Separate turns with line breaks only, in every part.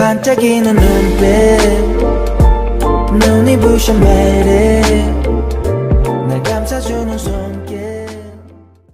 반짝이는 눈빛 눈이 부셔 매일 날 감싸주는 손길.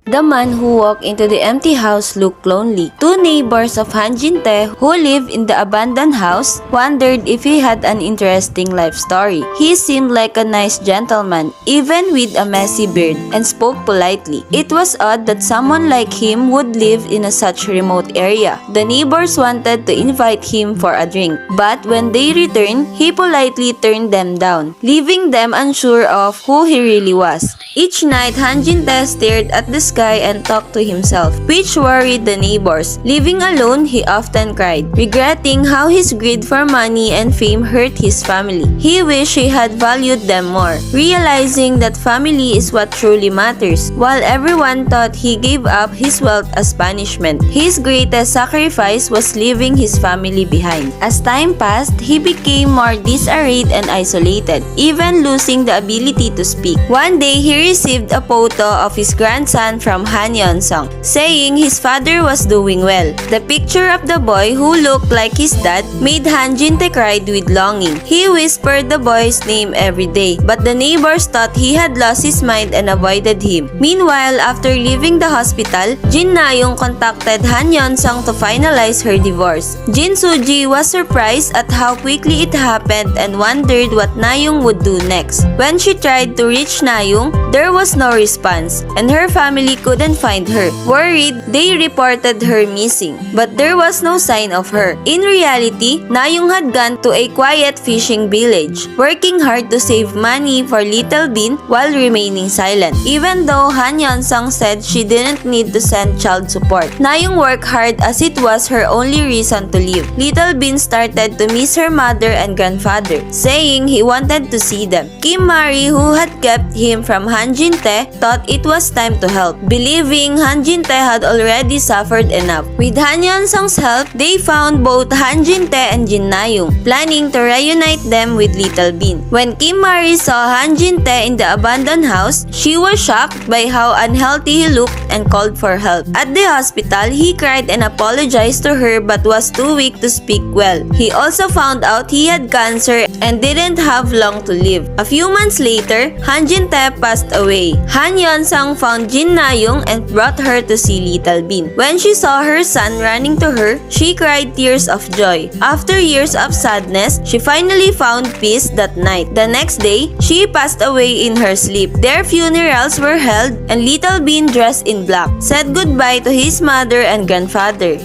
The man who walked into the empty house looked lonely. Two neighbors of Han Jin-tae, who lived in the abandoned house, wondered if he had an interesting life story. He seemed like a nice gentleman, even with a messy beard, and spoke politely. It was odd that someone like him would live in a such remote area. The neighbors wanted to invite him for a drink, but when they returned, he politely turned them down, leaving them unsure of who he really was. Each night, Han Jin-tae stared at the sky and talked to himself, which worried the neighbors. Living alone, he often cried, regretting how his greed for money and fame hurt his family. He wished he had valued them more, realizing that family is what truly matters. While everyone thought he gave up his wealth as punishment, his greatest sacrifice was leaving his family behind. As time passed, he became more disarrayed and isolated, even losing the ability to speak. One day, he received a photo of his grandson from Han Yeon-sung, saying his father was doing well. The picture of the boy who looked like his dad made Han Jin-tae cry with longing. He whispered the boy's name every day, but the neighbors thought he had lost his mind and avoided him. Meanwhile, after leaving the hospital, Jin Na-young contacted Han Yeon-sung to finalize her divorce. Jin Soo Ji was surprised at how quickly it happened and wondered what Na-young would do next. When she tried to reach Na-young, there was no response, and her family couldn't find her. Worried, they reported her missing, but there was no sign of her. In reality, Na-young had gone to a quiet fishing village, working hard to save money for Little Bin while remaining silent. Even though Han Yeon-sung said she didn't need to send child support, Na-young worked hard as it was her only reason to live. Little Bin started to miss her mother and grandfather, saying he wanted to see them. Kim Mari, who had kept him from Han Jin-tae, thought it was time to help, believing Han Jin-tae had already suffered enough. With Han Yeon-sung's help, they found both Han Jin-tae and Jin Na-young, planning to reunite them with Little Bin. When Kim Mari saw Han Jin-tae in the abandoned house, she was shocked by how unhealthy he looked and called for help. At the hospital, he cried and apologized to her but was too weak to speak well. He also found out he had cancer and didn't have long to live. A few months later, Han Jin-tae passed away. Han Yeon-sung found Jin Na-young and brought her to see Little Bin. When she saw her son running to her, she cried tears of joy. After years of sadness, she finally found peace that night. The next day, she passed away in her sleep. Their funerals were held and Little Bin, dressed in black, said goodbye to his mother and grandfather.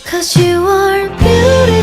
'Cause you are beautiful.